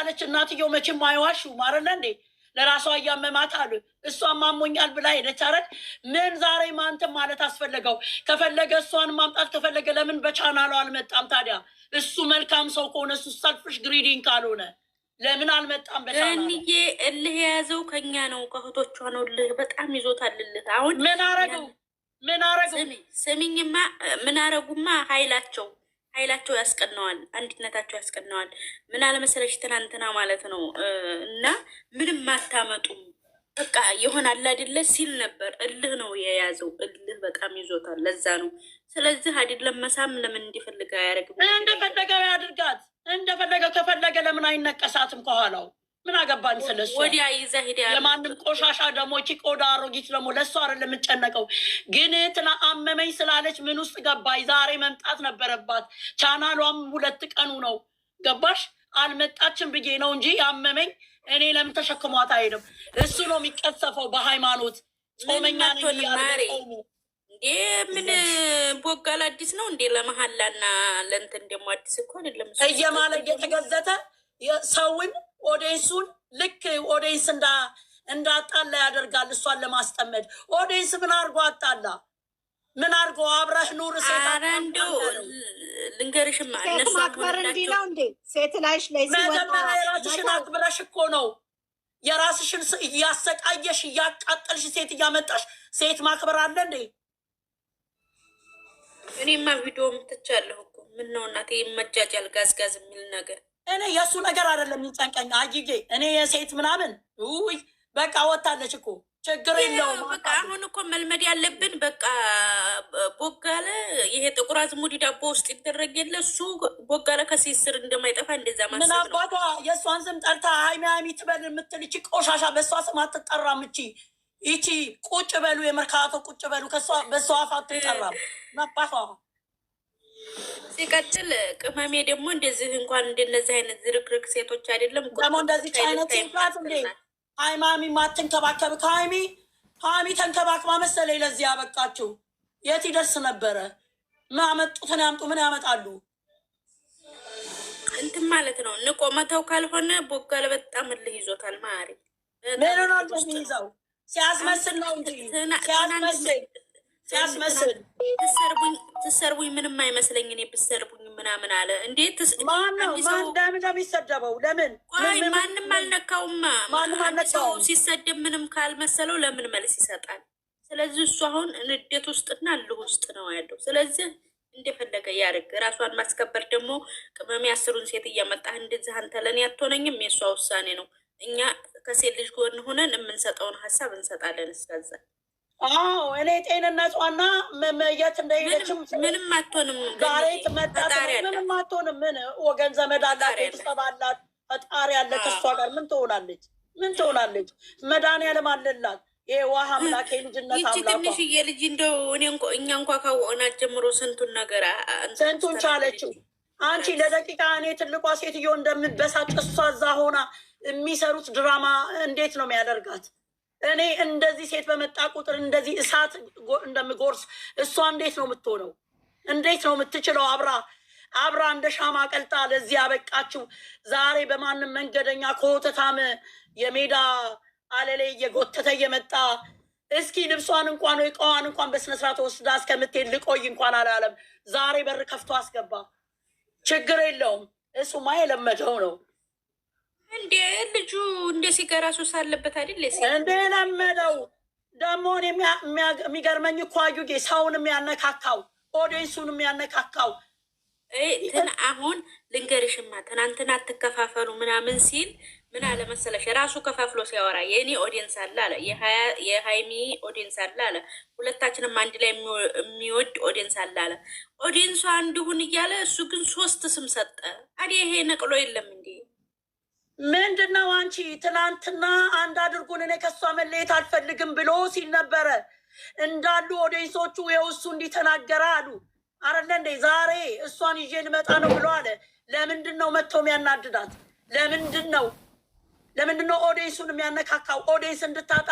አለች እናትየው። መቼም አይዋሹም አይደለ እንዴ? ለራሷ እያመማት አሉ። እሷም አሞኛል ብላ ሄደች። አረግ ምን ዛሬ ማንተም ማለት አስፈለገው? ከፈለገ እሷን ማምጣት ከፈለገ ለምን በቻናሉ አልመጣም ታዲያ? እሱ መልካም ሰው ከሆነ እሱ ሰልፍሽ ግሪዲንግ ካልሆነ ለምን አልመጣም? በቻናሉ እልህ የያዘው ከኛ ነው፣ ከእህቶቿ ነው። እልህ በጣም ይዞታል። እልህ አሁን ምን አረጉ? ምን አረጉ? ስሚኝማ፣ ምን አረጉማ? ኃይላቸው ያስቀነዋል፣ አንድነታቸው ያስቀነዋል። ምን አለመሰለሽ ትናንትና ማለት ነው። እና ምንም አታመጡም በቃ ይሆናል አይደለ ሲል ነበር። እልህ ነው የያዘው፣ እልህ በጣም ይዞታል። ለዛ ነው። ስለዚህ አይደለም መሳም ለምን እንዲፈልግ አያደርግም? እንደፈለገ ያድርጋት፣ እንደፈለገ ከፈለገ ለምን አይነቀሳትም? ከኋላው ምን አገባኝ ስለሱ። ወዲያ ይዛ ሄዳ የማንም ቆሻሻ ደግሞ እቺ ቆዳ አሮጊት ደግሞ ለሱ አይደለም የምጨነቀው። ግን ትና አመመኝ ስላለች ምን ውስጥ ገባይ? ዛሬ መምጣት ነበረባት። ቻናሏም 2 ቀኑ ነው ገባሽ? አልመጣችም ብዬ ነው እንጂ ያመመኝ እኔ ለምን ተሸክሟት አይሄድም? እሱ ነው የሚቀሰፈው በሃይማኖት ጾመኛ ነኝ ያለ ጾሙ ምን ቦጋላ አዲስ ነው እንዴ? ለመሀላና ለእንትን ደግሞ አዲስ እኮ አይደለም። እየማለ እየተገዘተ ሰውን ኦዴንሱን ልክ ኦዴንስ እንዳጣላ ያደርጋል። እሷን ለማስጠመድ ኦዴንስ ምን አርጎ አጣላ? ምን አርጎ? አብረህ ኑር ሴት አንዱ ልንገርሽማ፣ እነሱ ማክበር እንዲህ ነው እንዴ? ሴት ላይሽ ላይ መጀመሪያ የራስሽን አክብረሽ እኮ ነው የራስሽን እያሰቃየሽ እያቃጠልሽ ሴት እያመጣሽ ሴት ማክበር አለ እንዴ? እኔማ ቪዲዮ ምትቻለሁ እኮ ምን ነው እናቴ መጃጃል ጋዝጋዝ የሚል ነገር እኔ የእሱ ነገር አይደለም የሚጨንቀኝ። አጊጌ እኔ የሴት ምናምን ውይ በቃ ወታለች እኮ ችግር የለውም። በቃ አሁን እኮ መልመድ ያለብን በቃ ቦጋለ ይሄ ጥቁር አዝሙድ ዳቦ ውስጥ ይደረግ የለ እሱ ቦጋለ ከሴት ስር እንደማይጠፋ እንደዛ ማሰብ ነው። ምን አባቷ የእሷን ስም ጠርታ ሀይሚ ትበል የምትል እቺ ቆሻሻ በእሷ ስም አትጠራም። ይቺ ቁጭ በሉ የመርካቶ ቁጭ በሉ በእሷ አፍ አትጠራም። መባቷ ሲቀጥል ቅመሜ ደግሞ እንደዚህ እንኳን እንደነዚህ አይነት ዝርክርክ ሴቶች አይደለም ደግሞ እንደዚህ አይነት ሴት እንዴ ሃይማሚ ማትንከባከብ ሀይሚ ተንከባክባ መሰለኝ ለዚህ ያበቃችሁ። የት ይደርስ ነበረ? ማመጡትን ያምጡ ምን ያመጣሉ? እንትን ማለት ነው። ንቆ መተው ካልሆነ ቦጋለ በጣም እልህ ይዞታል። ማሪ ምን ነው እንደሚይዘው ሲያስመስል ነው እንጂ ሲያስመስል ትሰርቡኝ ምንም አይመስለኝ። እኔ ብሰርቡኝ ምናምን አለ እንዴ? ማነው የሚሰደበው? ለምን ማንም አልነካውማ። ሰው ሲሰደብ ምንም ካልመሰለው ለምን መልስ ይሰጣል? ስለዚህ እሱ አሁን ንዴት ውስጥና እልህ ውስጥ ነው ያለው። ስለዚህ እንደፈለገ ያርግ። ራሷን ማስከበር ደግሞ ቅመሜ 10ሩን ሴት እያመጣህ እንደዚህ አንተ ለእኔ አትሆነኝም። የእሷ ውሳኔ ነው። እኛ ከሴት ልጅ ጎን ሆነን የምንሰጠውን ሀሳብ እንሰጣለን። እስከዛ እኔ ጤንነቷና የት እንደሄደችም ምንም አትሆንም። ዛሬ ትመጣ ምንም አትሆንም። ምን ወገን ዘመድ አላት፣ ቤተሰብ አላት፣ ፈጣሪ ያለ ከሷ ጋር ምን ትሆናለች? ምን ትሆናለች? መድኃኒዓለም አለላት። ይሄ ውሃ አምላክ ልጅነት አምላኳ ትንሽዬ ልጅ እንደው እኛ እንኳ ካወቅናት ጀምሮ ስንቱን ነገር ስንቱን ቻለችው። አንቺ ለደቂቃ እኔ ትልቋ ሴትዮ እንደምበሳጭ እሷ እዛ ሆና የሚሰሩት ድራማ እንዴት ነው የሚያደርጋት? እኔ እንደዚህ ሴት በመጣ ቁጥር እንደዚህ እሳት እንደምጎርስ እሷ እንዴት ነው የምትሆነው? እንዴት ነው የምትችለው? አብራ እንደ ሻማ ቀልጣ ለዚህ ያበቃችው። ዛሬ በማንም መንገደኛ ከወተታም የሜዳ አለሌ እየጎተተ እየመጣ እስኪ ልብሷን እንኳን ወይ እቃዋን እንኳን በስነስርዓት ወስዳ እስከምትሄድ ልቆይ እንኳን አላለም። ዛሬ በር ከፍቶ አስገባ። ችግር የለውም እሱማ የለመደው ነው። እንዴ ልጁ እንደ ሲጋራ ሱስ አለበት አይደል? እንደ ለመደው ደግሞ የሚገርመኝ እኮ አዩጌ ሰውን የሚያነካካው ኦዲየንሱን የሚያነካካው አሁን ልንገርሽማ፣ ትናንትና አትከፋፈሉ ምናምን ሲል ምን አለ መሰለሽ፣ ራሱ ከፋፍሎ ሲያወራ የእኔ ኦዲየንስ አለ አለ፣ የሀይሚ ኦዲየንስ አለ አለ፣ ሁለታችንም አንድ ላይ የሚወድ ኦዲየንስ አለ አለ። ኦዲየንሱ አንድ ሁን እያለ እሱ ግን 3 ስም ሰጠ። አዲያ ይሄ ነቅሎ የለም እንዴ? ምንድነው? አንቺ ትናንትና አንድ አድርጉን እኔ ከሷ መለየት አልፈልግም ብሎ ሲል ነበረ እንዳሉ ኦዲየንሶቹ የውሱ እንዲተናገረ አሉ አረለ እንዴ? ዛሬ እሷን ይዤ ልመጣ ነው ብሎ አለ። ለምንድን ነው መጥቶ የሚያናድዳት? ለምንድን ነው ኦዲየንሱን የሚያነካካው? ኦዲየንስ እንድታጣ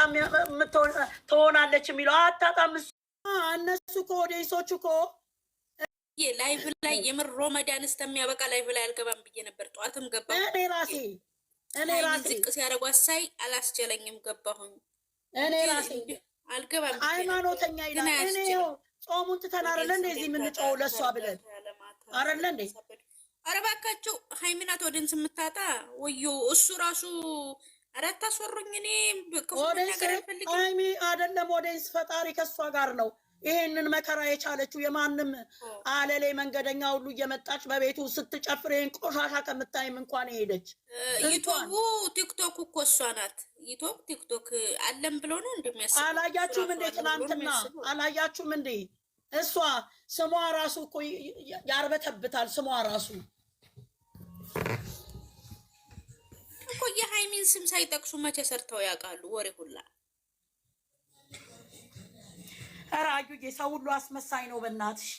ትሆናለች የሚለው አታጣም። እነሱ ከኦዲየንሶቹ እኮ ላይቭ ላይ የምር ሮመዳን እስከሚያበቃ ላይቭ ላይ አልገባም ብዬ ነበር። ጠዋትም ገባ እኔ ራሴ እኔ ራሴ ዝቅ ሲያደርጓት ሳይ አላስችለኝም፣ ገባሁኝ። እኔ ራሴ አልገባም። ሃይማኖተኛ ይላል። እኔ ጾሙን ትተናል እንደዚህ የምንጮው ለሷ ብለን አይደለ እንዴ? ኧረ እባካችሁ ሃይሚናት ወደንስ የምታጣ ወዮ እሱ ራሱ አራት አስወሩኝ። እኔ ሃይሚ አይደለም ኦዲየንስ ፈጣሪ ከሷ ጋር ነው። ይሄንን መከራ የቻለችው የማንም አለሌ መንገደኛ ሁሉ እየመጣች በቤቱ ስትጨፍር ይሄን ቆሻሻ ከምታይም እንኳን ሄደች። ዩቲዩብ ቲክቶክ እኮ እሷ ናት። ዩቲዩብ ቲክቶክ አለም ብሎ ነው እንደሚያስብ አላያችሁም እንዴ? ትናንትና አላያችሁም እንዴ? እሷ ስሟ ራሱ እኮ ያርበተብታል። ስሟ ራሱ እኮ የሃይሚን ስም ሳይጠቅሱ መቼ ሰርተው ያውቃሉ? ወሬ ሁላ ኧረ አዩዬ ሰው ሁሉ አስመሳይ ነው በእናትሽ።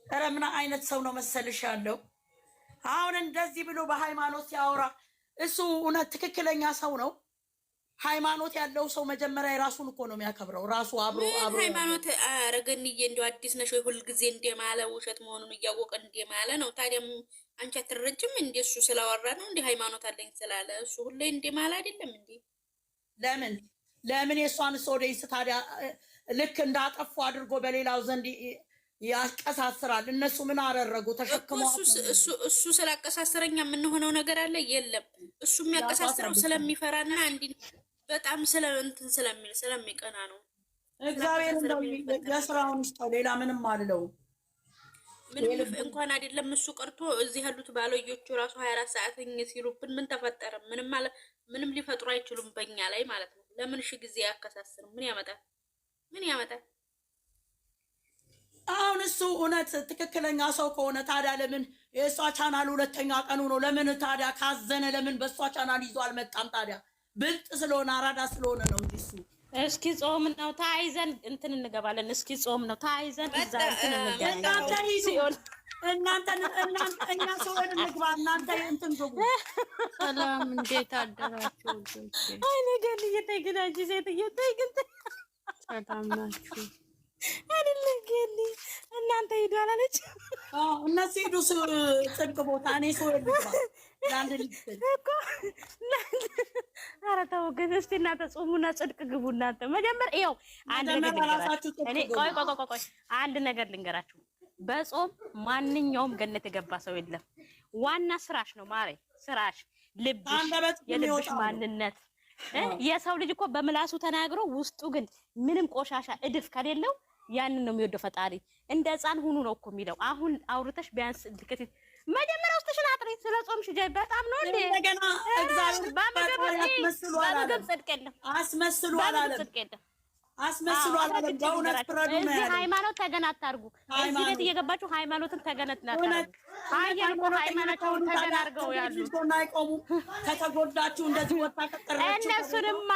ኧረ ምን አይነት ሰው ነው መሰልሽ ያለው? አሁን እንደዚህ ብሎ በሃይማኖት ሲያወራ እሱ እውነት ትክክለኛ ሰው ነው? ሃይማኖት ያለው ሰው መጀመሪያ የራሱን እኮ ነው የሚያከብረው። ራሱ አብሮ ሃይማኖት አረገንዬ እንደው አዲስ ነሽ ወይ? ሁልጊዜ እንደማለ ውሸት መሆኑን እያወቀ እንደማለ ነው። ታዲያም አንቺ አትረጅም እንዴ? እሱ ስላወራ ነው እንዴ? ሃይማኖት አለኝ ስላለ እሱ ሁሌ እንደማለ አይደለም እንዴ? ለምን የእሷን ኦዲየንስ ታዲያ ልክ እንዳጠፉ አድርጎ በሌላው ዘንድ ያቀሳስራል? እነሱ ምን አደረጉ? ተሸክመው እሱ ስላቀሳሰረኛ የምንሆነው ነገር አለ የለም። እሱ የሚያቀሳስረው ስለሚፈራና እንዲ በጣም እንትን ስለሚል ስለሚቀና ነው። እግዚአብሔር እንደው የስራውን ይስጠው። ሌላ ምንም አልለው። ምንም እንኳን አይደለም እሱ ቀርቶ እዚህ ያሉት ባለዮቹ ራሱ 24 ሰዓት ሲሉብን ምን ተፈጠረ? ምንም ሊፈጥሩ አይችሉም በእኛ ላይ ማለት ነው። ለምን ሺ ጊዜ ያከሳስር? ምን ያመጣል? አሁን እሱ እውነት ትክክለኛ ሰው ከሆነ ታዲያ ለምን የእሷ ቻናል ሁለተኛ ቀኑ ነው? ለምን ታዲያ ካዘነ ለምን በእሷ ቻናል ይዞ አልመጣም? ታዲያ ብልጥ ስለሆነ አራዳ ስለሆነ ነው እንጂ እሱ እስኪ ጾም ነው ታይዘን እንትን እንገባለን። እስኪ ጾም ነው ታይዘን እዛ እንትን እንገናኛለን። እኛ ሰውን እንግባ፣ እናንተ እንትን ግቡ። ሰላም እንዴት አደራችሁ? አይ ነገር እየተገናጅ ሴት እየተገናጅ ሰላም ናችሁ? አይደለ ገሊ እናንተ ሂዱ አላለች። እነሱ ሂዱ ጽድቅ ቦታ፣ እኔ ሰው ልግባ ለአንድ ልጅ እኮ። ኧረ ተው ግን እስቲ እናንተ ጾሙና ጽድቅ ግቡ። እናንተ መጀመር ይኸው አንድ ነገር ልንገራችሁ። እኔ ቆይ አንድ ነገር ልንገራችሁ። በጾም ማንኛውም ገነት የገባ ሰው የለም። ዋና ስራሽ ነው ማሬ፣ ስራሽ፣ ልብሽ፣ የልብሽ ማንነት። የሰው ልጅ እኮ በምላሱ ተናግሮ ውስጡ ግን ምንም ቆሻሻ እድፍ ከሌለው ያንን ነው የሚወደው ፈጣሪ። እንደ ህፃን ሁኑ ነው እኮ የሚለው። አሁን አውርተሽ ቢያንስ ልከት መጀመሪያ ውስጥሽን አጥሪ። ስለ ጾምሽ ጃይ በጣም ነው እንዴ እንደገና እግዚአብሔር በምግብ ጽድቅ የለም፣ አስመስሉ አላለም። በእውነት ፍረዱ ነው ያለው። ሃይማኖት ተገን አታርጉ። እዚህ ቤት እየገባችሁ ሃይማኖትን ተገን አታርጉ። አየር እኮ ሃይማኖታውን ተገን አድርገው ያሉ አይቆሙ። ከተጎዳችሁ እንደዚህ ወጣ ከቀረችሁ እነሱንማ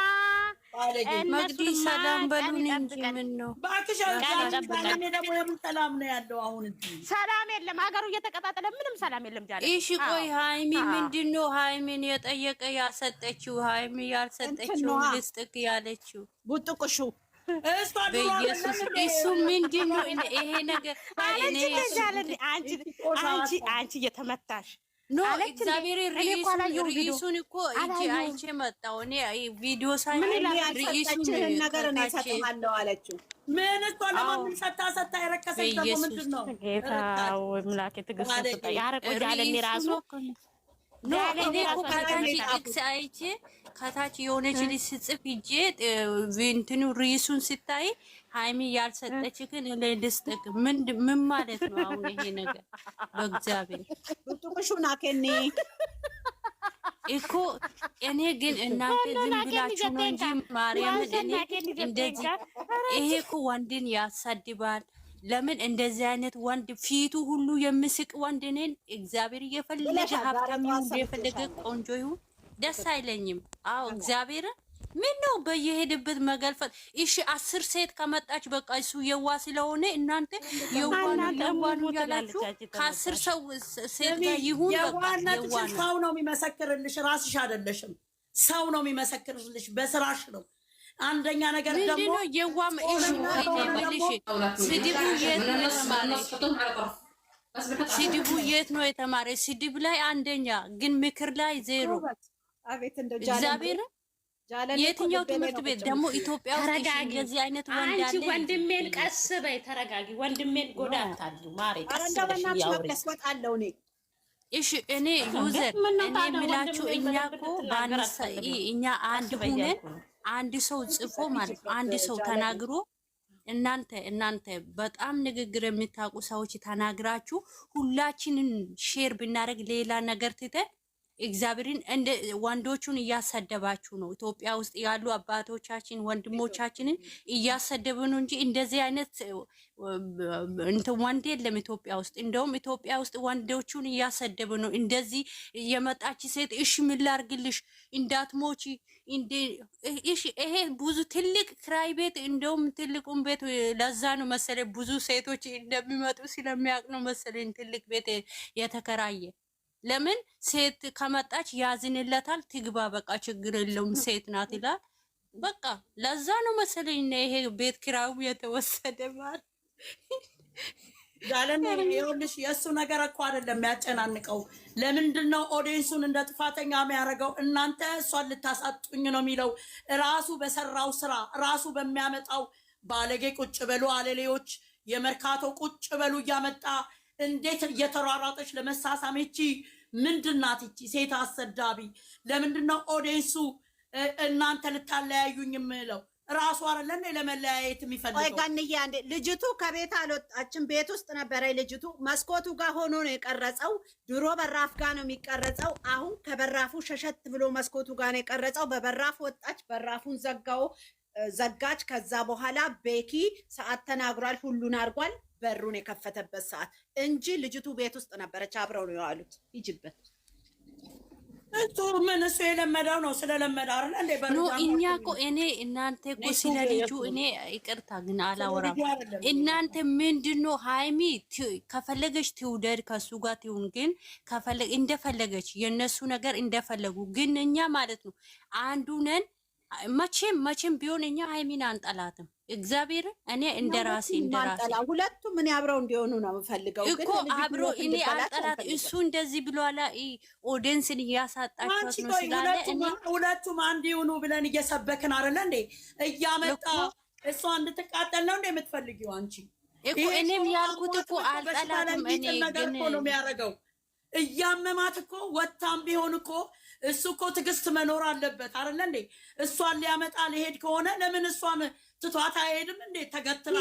መግዲ ሰላም በሉን እንጂ ምን ነው እባክሽ። እኔ ደግሞ የምን ሰላም ነው ያለው? አሁን ሰላም የለም፣ ሀገሩ እየተቀጣጠለ ምንም ሰላም የለም። ጃለ እሺ ቆይ ሃይሚ ምንድነው ሃይሚን የጠየቀ ያሰጠችው? ሃይሚ ያልሰጠችው ልስጥክ ያለችው ቡጥቁሹ በኢየሱስ እሱ ምንድነው ይሄ ነገር? አንቺ እየተመታሽ ኖ እግዚአብሔር ርዕሱን እኮ እጄ አይቼ መጣሁ እኔ ቪዲዮ ሳይ ርዕሱን ነገር ነው ሰጥሃለሁ አለችው። ምን እኮ ለማንም ሰታ የረከሰች ደግሞ ምንድን ነው? ጌታው ምላክ ትግስት ሰጣ ያረቆ ጃለኒ ራሱ ኖ እኔ እኮ ከታች አይቼ ከታች የሆነች ልጅ ስጽፍ ሂጄ እንትኑ ርዕሱን ስታይ ሃይሚ ያልሰጠች ግን ለልስጥቅ ምን ማለት ነው አሁን ይሄ ነገር? በእግዚአብሔር ጡቁሹና ከኔ እኮ እኔ ግን እናንተ ዝም ብላችሁ ነው እንጂ ማርያምን እኔ እንደዚህ ይሄ እኮ ወንድን ያሳድባል። ለምን እንደዚህ አይነት ወንድ ፊቱ ሁሉ የሚስቅ ወንድ ነን። እግዚአብሔር እየፈለገ ሀብታም ይሁን የፈለገ ቆንጆ ይሁን ደስ አይለኝም። አዎ እግዚአብሔር ምን ነው በየሄድበት መገልፈጥ። እሺ 10 ሴት ከመጣች በቃ እሱ የዋ ስለሆነ እናንተ የዋኑ ያላችሁ ከ10 ሰው ሴት ጋር ይሁን በቃ የዋ ሰው ነው የሚመሰክርልሽ፣ ራስሽ አይደለሽም። ሰው ነው የሚመሰክርልሽ በስራሽ ነው። አንደኛ ነገር ደግሞ የዋም እሺ ስድቡ የት ነው የተማረ? ስድብ ላይ አንደኛ ግን ምክር ላይ ዜሮ። አቤት እንደው እግዚአብሔር የትኛው ትምህርት ቤት ደግሞ ኢትዮጵያ ውስጥ እንደዚህ አይነት ወንድ አለ? አንቺ ወንድሜን ቀስ በይ ተረጋጊ። ወንድሜን ጎዳ አታድርጊ ማሬ። ቀስ በይ ያውጣለው እኔ እሺ እኔ ዩዘር እኔ የምላችሁ እኛ እኮ ባንሳ እኛ አንድ ሆነን አንድ ሰው ጽፎ ማለት አንድ ሰው ተናግሮ እናንተ በጣም ንግግር የምታውቁ ሰዎች ተናግራችሁ ሁላችንን ሼር ብናደርግ ሌላ ነገር ትተን እግዚአብሔርን እንደ ወንዶቹን እያሰደባችሁ ነው። ኢትዮጵያ ውስጥ ያሉ አባቶቻችን ወንድሞቻችንን እያሰደቡ ነው እንጂ እንደዚህ አይነት ወንድ የለም ኢትዮጵያ ውስጥ። እንደውም ኢትዮጵያ ውስጥ ወንዶቹን እያሰደቡ ነው። እንደዚህ የመጣች ሴት እሺ ምን ላድርግልሽ እንዳትሞቺ እሺ። ይሄ ብዙ ትልቅ ክራይ ቤት እንደውም ትልቁን ቤት ለዛ ነው መሰለኝ ብዙ ሴቶች እንደሚመጡ ስለሚያውቅ ነው መሰለኝ ትልቅ ቤት የተከራየ። ለምን ሴት ከመጣች ያዝንለታል፣ ትግባ በቃ ችግር የለውም ሴት ናት ይላል። በቃ ለዛ ነው መሰለኝ ይሄ ቤት ኪራዩ የተወሰደ ማለት ጋለን። ይኸውልሽ የእሱ ነገር እኮ አይደለም የሚያጨናንቀው። ለምንድን ነው ኦዲየንሱን እንደ ጥፋተኛ የሚያደርገው? እናንተ እሷን ልታሳጡኝ ነው የሚለው ራሱ በሰራው ስራ ራሱ በሚያመጣው ባለጌ ቁጭ በሉ አለሌዎች የመርካቶ ቁጭ በሉ እያመጣ እንዴት እየተሯሯጠች ለመሳሳም እቺ ምንድናት? እቺ ሴት አሰዳቢ። ለምንድነው ኦዲየንሱ እናንተ ልታለያዩኝ የምለው? ራሱ አይደለም ለመለያየት የሚፈልገው። ወይ ጋንዬ አንዴ ልጅቱ ከቤት አልወጣችም፣ ቤት ውስጥ ነበረ። ልጅቱ መስኮቱ ጋር ሆኖ ነው የቀረጸው። ድሮ በራፍ ጋር ነው የሚቀረጸው። አሁን ከበራፉ ሸሸት ብሎ መስኮቱ ጋር ነው የቀረጸው። በበራፍ ወጣች፣ በራፉን ዘጋች። ከዛ በኋላ ቤኪ ሰዓት ተናግሯል፣ ሁሉን አድርጓል። በሩን የከፈተበት ሰዓት እንጂ ልጅቱ ቤት ውስጥ ነበረች። አብረው ነው የዋሉት። ይጅበት እሱ ምን እሱ የለመደው ነው ስለለመደ አይደል እንዴ? ነው እኛ እኮ እኔ እናንተ እኮ ስለ ልጁ እኔ ይቅርታ ግን አላወራም። እናንተ ምንድነው ሃይሚ ከፈለገች ትውደድ ከሱ ጋር ትሁን፣ ግን እንደፈለገች የነሱ ነገር እንደፈለጉ፣ ግን እኛ ማለት ነው አንዱ ነን። መቼም ቢሆን እኛ ሃይሚን አንጠላትም። እግዚአብሔር እኔ እንደራሴ ሁለቱም ምን አብረው እንዲሆኑ ነው የምፈልገው እኮ አብሮ እኔ አንጠላት። እሱ እንደዚህ ብሏላ ኦዲየንስን እያሳጣቸው ነው ስላለ እኔ ሁለቱም አንድ ይሁኑ ብለን እየሰበክን አይደለ እንዴ? እያመጣ እሷ እንድትቃጠል ነው እንዴ የምትፈልጊው አንቺ? እኮ እኔም ያልኩት እኮ አልጠላትም። እኔ ግን ነው የሚያደርገው እያመማት እኮ ወታም ቢሆን እኮ እሱ እኮ ትዕግስት መኖር አለበት አይደለ እንዴ? እሷን ሊያመጣ ሊሄድ ከሆነ ለምን እሷን ትቷት አይሄድም እንዴ? ተገትላ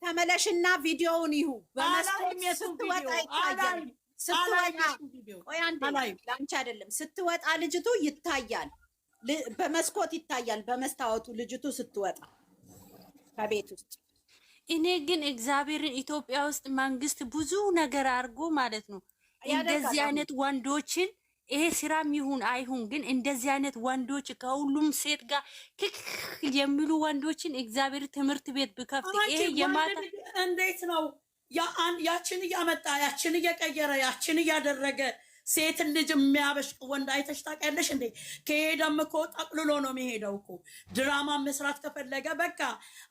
ተመለሽና ቪዲዮውን ይሁ በመስኮት ስትወጣ ይታያል። ለአንቺ አይደለም ስትወጣ ልጅቱ ይታያል፣ በመስኮት ይታያል፣ በመስታወቱ ልጅቱ ስትወጣ ከቤት ውስጥ። እኔ ግን እግዚአብሔርን ኢትዮጵያ ውስጥ መንግስት ብዙ ነገር አድርጎ ማለት ነው እንደዚህ አይነት ወንዶችን ይሄ ስራም ይሁን አይሁን ግን እንደዚህ አይነት ወንዶች ከሁሉም ሴት ጋር ክክ የሚሉ ወንዶችን እግዚአብሔር ትምህርት ቤት ብከፍት ይሄ የማታ እንዴት ነው ያችን እያመጣ ያችን እየቀየረ ያችን እያደረገ ሴትን ልጅ የሚያበሽቅ ወንድ አይተሽ ታውቂያለሽ እንዴ? ከሄደም እኮ ጠቅልሎ ነው የሚሄደው እኮ። ድራማ መስራት ከፈለገ በቃ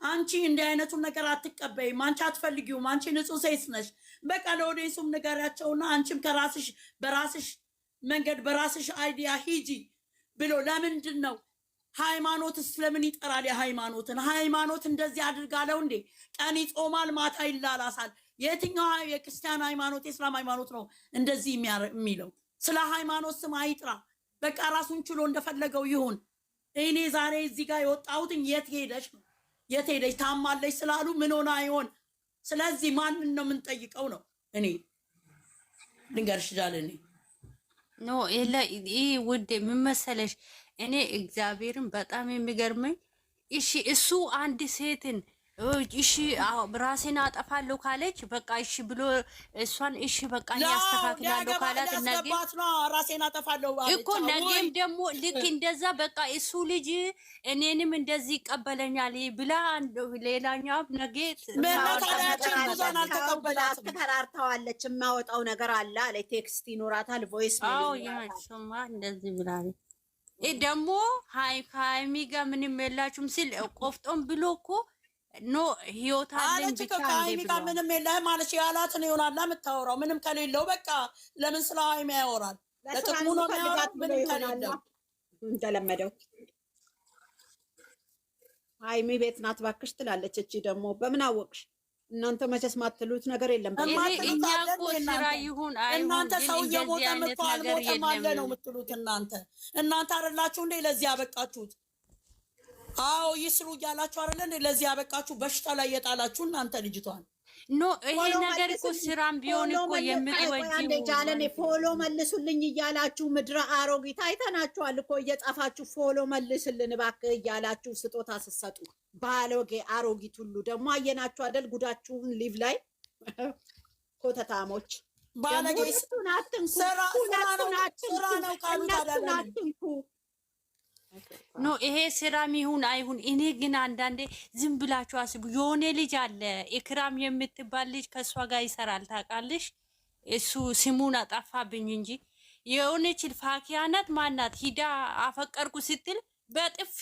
አንቺ እንዲህ አይነቱን ነገር አትቀበይም፣ አንቺ አትፈልጊውም፣ አንቺ ንጹህ ሴት ነሽ። በቃ ለወደሱም ንገሪያቸውና አንቺም ከራስሽ በራስሽ መንገድ በራስሽ አይዲያ ሂጂ ብሎ ለምንድን ነው ሃይማኖት ስለምን ይጠራል? የሃይማኖትን ሃይማኖት እንደዚህ አድርጋለው እንዴ? ቀን ይጾማል፣ ማታ ይላላሳል። የትኛው የክርስቲያን ሃይማኖት የእስላም ሃይማኖት ነው እንደዚህ የሚለው? ስለ ሃይማኖት ስም አይጥራ። በቃ ራሱን ችሎ እንደፈለገው ይሁን። እኔ ዛሬ እዚህ ጋር የወጣሁትን የት ሄደሽ ነው? የት ሄደሽ ታማለሽ ስላሉ ምን ሆና ይሆን? ስለዚህ ማንን ነው የምንጠይቀው ነው? እኔ ልንገርሽ ጃለኔ ኖ ይሄ ውድ ምን መሰለሽ፣ እኔ እግዚአብሔርን በጣም የሚገርመኝ እሺ እሱ አንድ ሴትን እሺ ራሴን አጠፋለሁ ካለች በቃ እሺ ብሎ እሷን እሺ በቃ ያስተካክላለሁ ካላት ነገ ራሴን አጠፋለሁ እኮ ነገም ደግሞ ልክ እንደዛ በቃ እሱ ልጅ እኔንም እንደዚህ ይቀበለኛል ብላ ሌላኛው ነገ ተከራርተዋለች። የማወጣው ነገር አለ አለ ቴክስት ይኖራታል ቮይስ ያሱማ እንደዚህ ብላለች። ደግሞ ሃይሚ ጋር ምንም የላችሁም ሲል ቆፍጦም ብሎ እኮ ኖ ህይወት አለኝ ብቻ ሃይሚ ጋር ምንም የለህም ማለት ያላትን ይሆናል የምታወራው። ምንም ከሌለው በቃ ለምን ስለ ሃይሚ ያወራል? ለጥቅሙ ነው የሚያወራት ብለው ይሆናል እንደለመደው። ሃይሚ ቤት ናት እባክሽ ትላለች። እቺ ደግሞ በምን አወቅሽ? እናንተ መቼስ ማትሉት ነገር የለም። እኛ እኮ ስራ ይሁን አይሁን እናንተ ሰው እየሞተ መጥቷል ሞተ ማለ ነው የምትሉት እናንተ አይደላችሁ እንዴ ለዚህ ያበቃችሁት? አዎ ይስሩ እያላችሁ አይደለ ለዚህ ያበቃችሁ? በሽታ ላይ የጣላችሁ እናንተ ልጅቷን ኖ ይሄ ነገር እኮ ስራም ቢሆን እኮ የምትወጂው ጃለኔ ፎሎ መልሱልኝ እያላችሁ ምድረ አሮጊት አይተናችኋል እኮ እየጻፋችሁ ፎሎ መልስልን እባክህ እያላችሁ ስጦታ ስትሰጡ ባሎጌ አሮጊት ሁሉ ደግሞ አየናችሁ አይደል? ጉዳችሁን ሊቭ ላይ ኮተታሞች ባለጌ ስራ ነው ካሉት አትንኩ። ኖ ይሄ ስራም ይሁን አይሁን እኔ ግን አንዳንዴ ዝም ብላችሁ አስቡ። የሆነ ልጅ አለ ኢክራም የምትባል ልጅ ከእሷ ጋር ይሰራል ታውቃለሽ? እሱ ስሙን አጠፋብኝ እንጂ የሆነች ፋኪያ ናት ማናት ሂዳ አፈቀርኩ ስትል በጥፊ